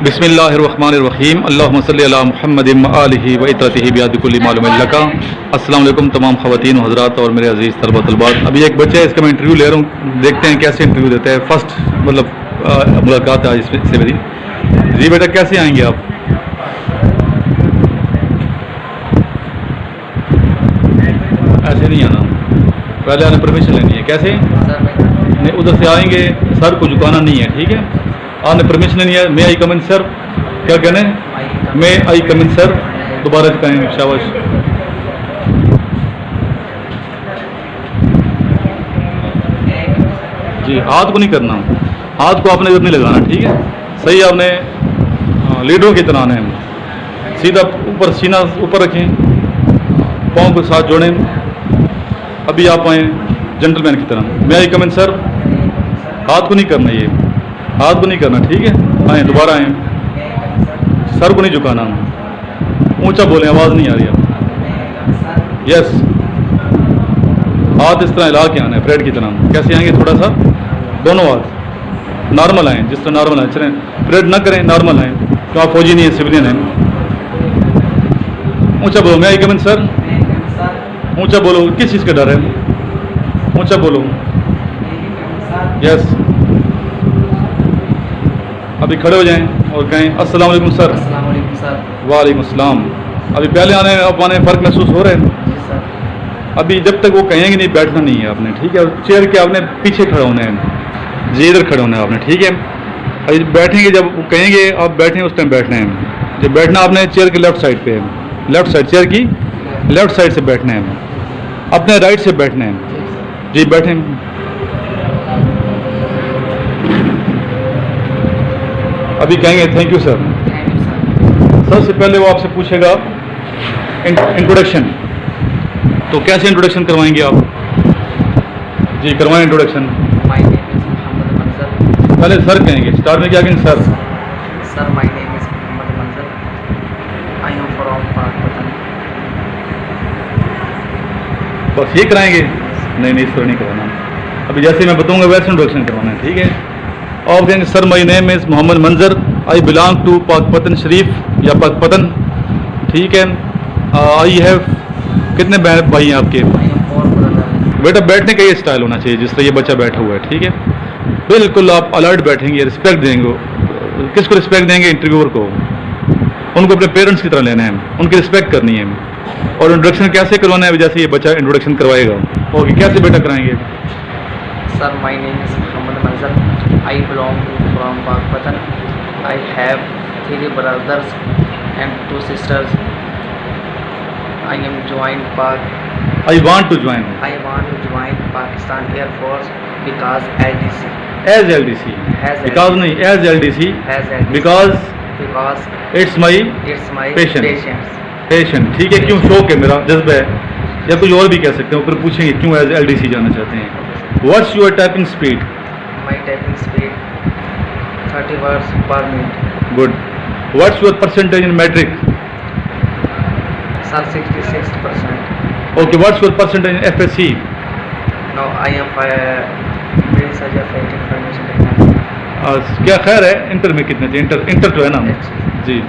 बिस्मिल्लाहिर्रहमानिर्रहीम अल्लाहुम्मा सल्ली अला मुहम्मदिन व आलिहि व इत्रतिहि बियादिकुल्लि मालूम लका। अस्सलाम वालेकुम तमाम ख़वातीन व हज़रात और मेरे अजीज़ तलबा तलबात। अभी एक बच्चा है, इसका मैं इंटरव्यू ले रहा हूँ, देखते हैं कैसे इंटरव्यू देता है। फर्स्ट मतलब मुलाकात है इससे मेरी। जी बेटा, कैसे आएंगे आप? ऐसे नहीं आना, पहले आने परमिशन लेनी है। कैसे? नहीं, उधर से आएंगे, सर को झुकाना नहीं है, ठीक है? आपने परमिशन लेनी है। मे आई कम इन सर, क्या कहना है? मे आई कम इन सर, दोबारा कहेंगे। शाबाश। जी, हाथ को नहीं करना, हाथ को आपने इधर नहीं लगाना, ठीक है? सही, आपने लीडरों की तरह आना है। सीधा ऊपर सीना ऊपर रखें, पाँव के साथ जोड़ें। अभी आप आए जेंटलमैन की तरह। मे आई कम इन सर, हाथ को नहीं करना, ये हाथ को नहीं करना, ठीक है? आए, दोबारा आए, सर को नहीं झुकाना, ऊंचा बोलें, आवाज़ नहीं आ रही अब। यस, हाथ इस तरह हिला के आना है, ब्रेड की तरह। कैसे आएंगे? थोड़ा सा दोनों हाथ नॉर्मल आए, जिस तरह नॉर्मल आए। चलें, ब्रेड ना करें, नॉर्मल आए, तो आप फौजी नहीं है, सिविलियन है। ऊंचा बोलो, मैं आई कम इन सर। ऊंचा बोलो, किस चीज़ का डर है? ऊंचा बोलो। यस, अभी खड़े हो जाएं और कहें अस्सलाम वालेकुम सर। अस्सलाम वालेकुम सर। वालेकुम अस्सलाम। अभी पहले आने अब आने फ़र्क महसूस हो रहा है? जी सर। अभी जब तक वो कहेंगे नहीं, बैठना नहीं है आपने, ठीक है? चेयर के आपने पीछे खड़ा होना है, जी इधर खड़े होना है आपने, ठीक है? अभी बैठेंगे, जब वो कहेंगे आप बैठें, उस टाइम बैठना है। जब बैठना आपने चेयर के लेफ्ट साइड पे है, लेफ्ट साइड, चेयर की लेफ्ट साइड से बैठना है, अपने राइट से बैठना है। जी बैठें। अभी कहेंगे thank you sir. Thank you sir. सबसे पहले वो आपसे पूछेगा इंट्रोडक्शन, तो कैसे इंट्रोडक्शन करवाएंगे आप? जी करवाएं introduction. My name is Mohammad Manzar. पहले सर कहेंगे, स्टार्ट में क्या कहेंगे? Sir. Sir my name is Mohammad Manzar, I am from Pakpattan. बस ये कराएंगे? नहीं, इस तरह नहीं करवाना। अभी जैसे मैं बताऊंगा वैसे इंट्रोडक्शन करवाना है, ठीक है? और कहेंगे sir my name is Mohammad Manzar, I belong to Pakpattan शरीफ या पाकपतन, ठीक है? आई हैव, कितने भाई हैं आपके? I am four brother. बेटा बैठने का ये स्टाइल होना चाहिए जिस तरह ये बच्चा बैठा हुआ है, ठीक है? बिल्कुल आप अलर्ट बैठेंगे, रिस्पेक्ट देंगे। किसको रिस्पेक्ट देंगे? इंटरव्यूअर को। उनको अपने पेरेंट्स की तरह लेना है, उनकी रिस्पेक्ट करनी है। और इंट्रोडक्शन कैसे करवाना है? जैसे ये बच्चा इंट्रोडक्शन करवाएगा। ओके, कैसे बेटा कराएंगे? Sir my name is Mohammad Manzar, I belong to from Pakpattan, I have 3 brothers and 2 sisters. I am joined I want to join. I want to join Pakistan Air Force because LDC. As L D C, As because नहीं, as L D C, As LDC. Because Because it's my it's my Patient. patience. Passion, ठीक है? क्यों? शौक है मेरा, जज्बा है, या कुछ और भी कह सकते हैं। फिर पूछेंगे क्यों एज एल डी सी जाना चाहते हैं। What's your typing speed? My typing speed 30 words per minute. Good. What's your percentage in matric? Sir 66%. Okay, what's your percentage in F S C? Now I am very such a fake information technology. क्या खैर है, inter में कितने थे? Inter जो है ना जी,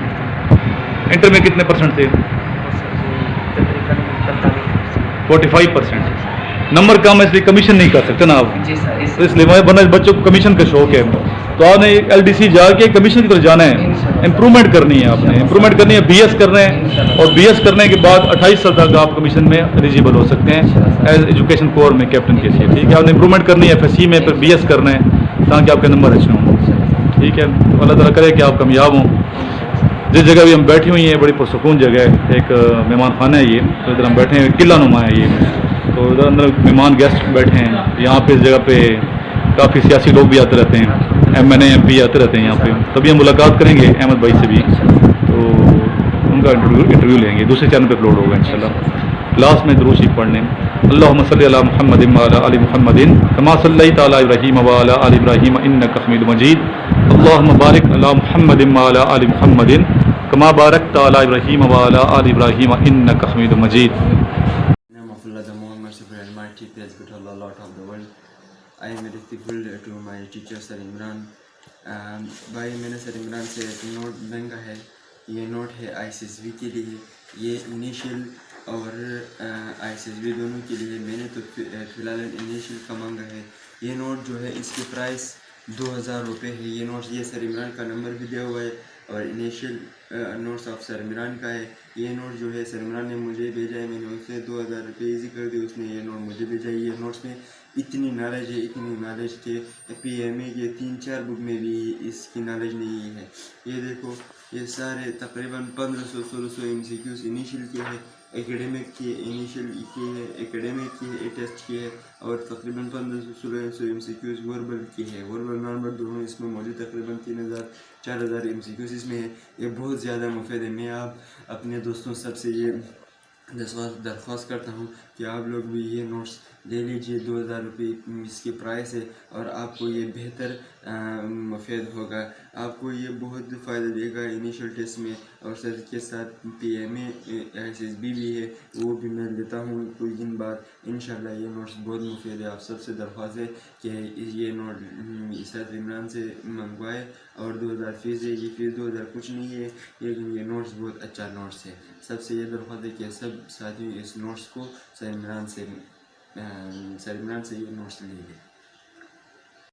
inter में कितने परसेंट थे? तकरीबन 45%. 45%। नंबर कम है इसलिए कमीशन नहीं कर सकते ना आप, जी सर। तो इसलिए वरना बच्चों को कमीशन का शौक है। तो आपने एलडीसी जाके कमीशन की तरफ जाना है, इंप्रूवमेंट करनी है, आपने इंप्रूवमेंट करनी है, बीएस करना है। और बीएस करने के बाद 28 साल तक आप कमीशन में एलिजिबल हो सकते हैं एज एजुकेशन कोर में कैप्टन के लिए, ठीक है? आपने इंप्रूवमेंट करनी है एफएससी में, फिर बीएस करना है ताकि आपके नंबर अच्छे हों, ठीक है? तो अल्लाह ताला करे कि आप कामयाब हों। जिस जगह भी हम बैठी हुई हैं बड़ी पुरसकून जगह है, एक मेहमान खाना है ये, तो इधर हम बैठे हैं, किला नुमा है ये, तो इधर अंदर मेहमान गेस्ट बैठे हैं। यहाँ पे इस जगह पे काफ़ी सियासी लोग भी आते रहते हैं, MNA MP आते रहते हैं यहाँ पे। तभी हम मुलाकात करेंगे अहमद भाई से भी, तो उनका इंटरव्यू लेंगे, दूसरे चैनल पे अपलोड होगा इंशाल्लाह। लास्ट में दुरूद शरीफ पढ़ने, अल्लाहुम्मा सल्ली अला मुहम्मदिन व अला आलि मुहम्मदिन कमा सल्लैता अला इब्राहीम व अला आलि इब्राहीम इन्नका हमीदुम मजीद। अल्लाहुम्मा बारिक अला मुहम्मदिन व अला आलि मुहम्मदिन कमा बारकता अला इब्राहीम व अला आलि इब्राहीम इन्नका हमीदुम मजीद। Name of Allah, the more merciful and mighty, praise be to Allah, Lord of the world. I am grateful to my teacher, Sir Imran, भाई मैंने सर इमरान से एक नोट मांगा है। ये नोट है ISSB के लिए, ये इनिशियल और ISSB दोनों के लिए। मैंने तो फ़िलहाल इनिशियल का मांगा है। ये नोट जो है इसकी प्राइस 2000 रुपये है। ये नोट, ये सर इमरान का नंबर भी दिया हुआ है और initial notes of sir Imran का है। ये नोट जो है सर इमरान ने मुझे भेजा है, मैंने उससे 2000 रुपये ईजी कर दिए, उसने ये नोट मुझे भेजा है। ये नोट्स में इतनी नॉलेज है, इतनी नॉलेज के PMA के 3-4 बुक में भी इसकी नॉलेज नहीं है। ये देखो, ये सारे तकरीबन 1500-1600 MCQs इनिशियल के हैं, एकेडमिक की इनिशियल की है, एकेडमिक की है, टेस्ट की है, और तकरीबन 1500-1600 MCQs वर्बल की है। वर्बल नॉर्मल दोनों इसमें मौजूद, तकरीबन 3000-4000 MCQs इसमें है। ये बहुत ज़्यादा मुफीद है। मैं आप अपने दोस्तों सबसे ये दरख्वास्त करता हूँ कि आप लोग भी ये नोट्स ले लीजिए। 2000 रुपये इसकी प्राइस है और आपको ये बेहतर मुफीद होगा। आपको ये बहुत फ़ायदा देगा इनिशियल टेस्ट में, और सर के साथ PMA ISSB भी है, वो भी मैं लेता हूँ कुछ दिन बाद। इंशाल्लाह ये नोट्स बहुत मुफीद है। आप सबसे दरख्वास्त है कि ये नोट सर इमरान से मंगवाए, और 2000 फ़ीस है। ये फ़ीस 2000 कुछ नहीं है, लेकिन ये नोट्स बहुत अच्छा नोट्स है। सबसे ये दरख्वास्त है कि सब साथियों इस नोट्स को सर इमरान से ये नोट्स ले लें।